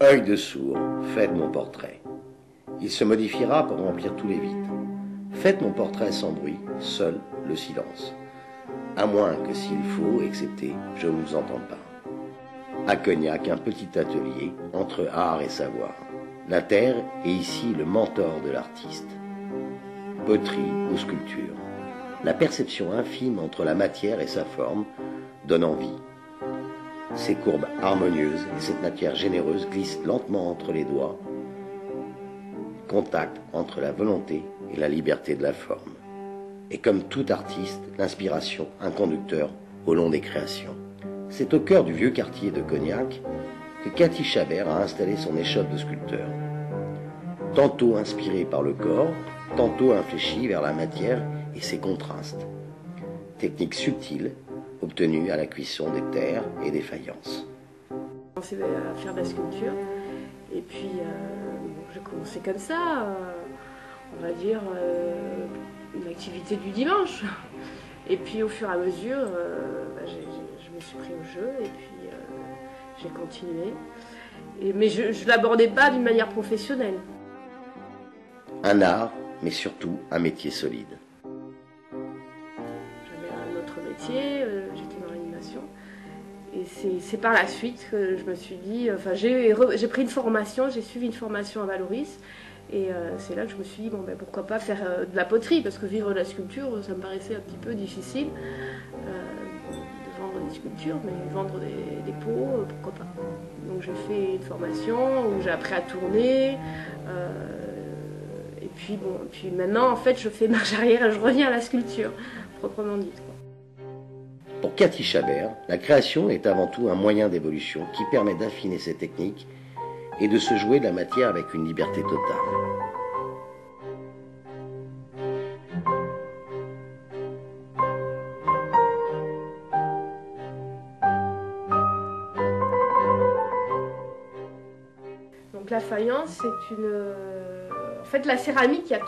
Œil de sourd, faites mon portrait. Il se modifiera pour remplir tous les vides. Faites mon portrait sans bruit, seul le silence. À moins que s'il faut, excepté, je ne vous entende pas. À Cognac, un petit atelier entre art et savoir. La terre est ici le mentor de l'artiste. Poterie ou sculpture. La perception infime entre la matière et sa forme donne envie. Ces courbes harmonieuses et cette matière généreuse glissent lentement entre les doigts. Contact entre la volonté et la liberté de la forme. Et comme tout artiste, l'inspiration, un conducteur au long des créations. C'est au cœur du vieux quartier de Cognac que Cathy Chabert a installé son échoppe de sculpteur. Tantôt inspirée par le corps, tantôt infléchie vers la matière et ses contrastes. Technique subtile, obtenue à la cuisson des terres et des faïences. J'ai commencé à faire de la sculpture et puis j'ai commencé comme ça, on va dire une activité du dimanche. Et puis au fur et à mesure, je me suis pris au jeu et puis j'ai continué. Mais je ne l'abordais pas d'une manière professionnelle. Un art, mais surtout un métier solide. J'avais un autre métier, j'étais dans l'animation. Et c'est par la suite que je me suis dit, enfin j'ai pris une formation, j'ai suivi une formation à Valoris. Et c'est là que je me suis dit, bon, ben, pourquoi pas faire de la poterie, parce que vivre de la sculpture, ça me paraissait un petit peu difficile. De vendre des sculptures, mais vendre des pots, pourquoi pas. Donc j'ai fait une formation où j'ai appris à tourner. Et puis bon, puis maintenant en fait je fais marche arrière et je reviens à la sculpture, proprement dite, quoi. Pour Cathy Chabert, la création est avant tout un moyen d'évolution qui permet d'affiner ses techniques et de se jouer de la matière avec une liberté totale. Donc la faïence, c'est une... En fait, la céramique, il y a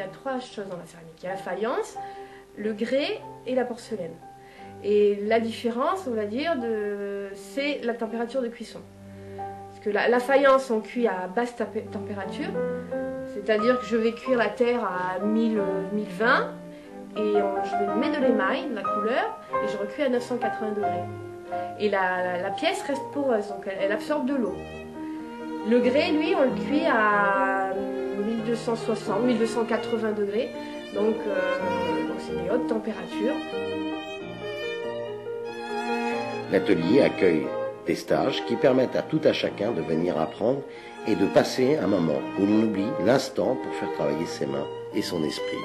trois choses dans la céramique. Il y a la faïence, le grès et la porcelaine. Et la différence, on va dire, c'est la température de cuisson. Parce que la faïence, on cuit à basse température, c'est-à-dire que je vais cuire la terre à 1020 et je vais mettre de l'émail, de la couleur, et je recuis à 980 degrés. Et la pièce reste poreuse, donc elle absorbe de l'eau. Le grès, lui, on le cuit à 1260, 1280 degrés, donc c'est des hautes températures. L'atelier accueille des stages qui permettent à tout à chacun de venir apprendre et de passer un moment où l'on oublie l'instant pour faire travailler ses mains et son esprit.